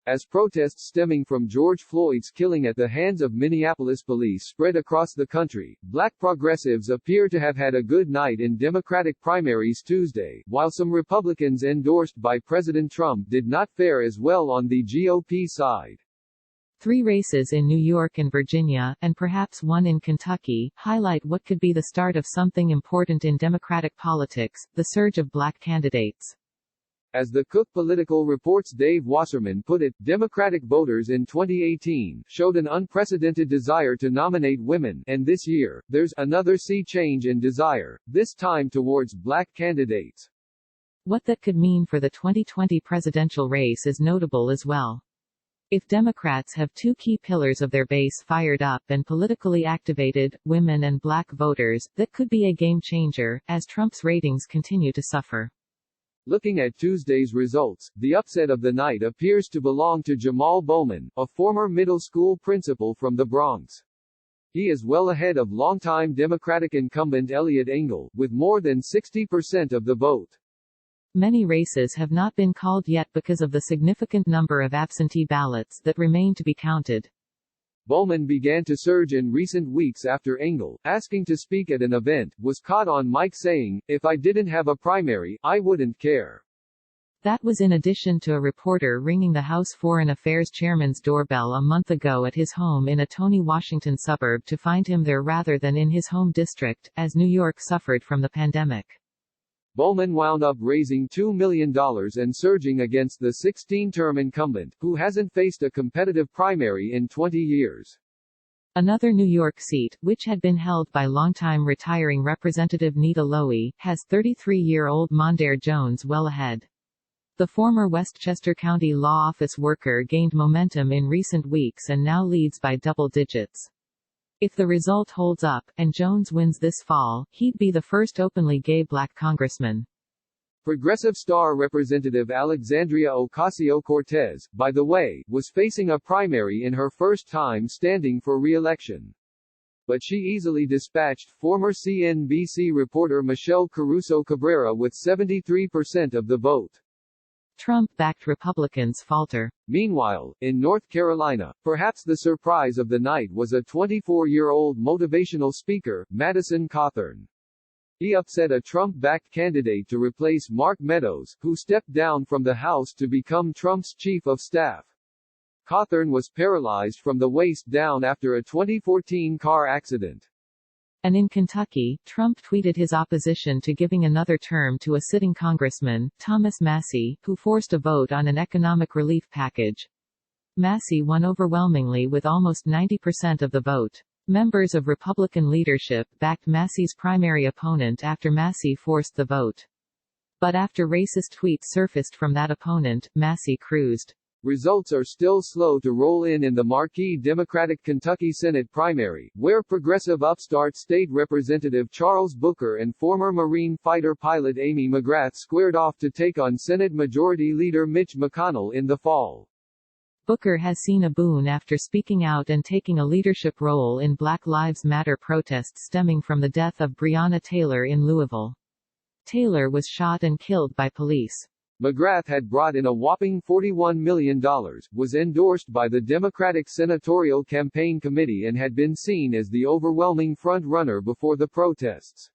As protests stemming from George Floyd's killing at the hands of Minneapolis police spread across the country, black progressives appear to have had a good night in Democratic primaries Tuesday, while some Republicans endorsed by President Trump did not fare as well on the GOP side. 3 races in New York and Virginia, and perhaps one in Kentucky, highlight what could be the start of something important in Democratic politics, the surge of black candidates. As the Cook Political Report's Dave Wasserman put it, Democratic voters in 2018 showed an unprecedented desire to nominate women, and this year, there's another sea change in desire, this time towards black candidates. What that could mean for the 2020 presidential race is notable as well. If Democrats have 2 key pillars of their base fired up and politically activated, women and black voters, that could be a game changer, as Trump's ratings continue to suffer. Looking at Tuesday's results, the upset of the night appears to belong to Jamal Bowman, a former middle school principal from the Bronx. He is well ahead of longtime Democratic incumbent Eliot Engel, with more than 60% of the vote. Many races have not been called yet because of the significant number of absentee ballots that remain to be counted. Bowman began to surge in recent weeks after Engel, asking to speak at an event, was caught on mic saying, "If I didn't have a primary, I wouldn't care." That was in addition to a reporter ringing the House Foreign Affairs chairman's doorbell a month ago at his home in a Tony Washington suburb to find him there rather than in his home district, as New York suffered from the pandemic. Bowman wound up raising $2 million and surging against the 16-term incumbent, who hasn't faced a competitive primary in 20 years. Another New York seat, which had been held by longtime retiring Representative Nita Lowey, has 33-year-old Mondaire Jones well ahead. The former Westchester County law office worker gained momentum in recent weeks and now leads by double digits. If the result holds up, and Jones wins this fall, he'd be the first openly gay black congressman. Progressive Star Representative Alexandria Ocasio-Cortez, by the way, was facing a primary in her first time standing for re-election. But she easily dispatched former CNBC reporter Michelle Caruso Cabrera with 73% of the vote. Trump-backed Republicans falter. Meanwhile, in North Carolina, perhaps the surprise of the night was a 24-year-old motivational speaker, Madison Cawthorn. He upset a Trump-backed candidate to replace Mark Meadows, who stepped down from the House to become Trump's chief of staff. Cawthorn was paralyzed from the waist down after a 2014 car accident. And in Kentucky, Trump tweeted his opposition to giving another term to a sitting congressman, Thomas Massie, who forced a vote on an economic relief package. Massie won overwhelmingly with almost 90% of the vote. Members of Republican leadership backed Massie's primary opponent after Massie forced the vote. But after racist tweets surfaced from that opponent, Massie cruised. Results are still slow to roll in the marquee Democratic Kentucky Senate primary, where progressive upstart State Representative Charles Booker and former Marine fighter pilot Amy McGrath squared off to take on Senate Majority Leader Mitch McConnell in the fall. Booker has seen a boon after speaking out and taking a leadership role in Black Lives Matter protests stemming from the death of Breonna Taylor in Louisville. Taylor was shot and killed by police. McGrath had brought in a whopping $41 million, was endorsed by the Democratic Senatorial Campaign Committee and had been seen as the overwhelming front-runner before the protests.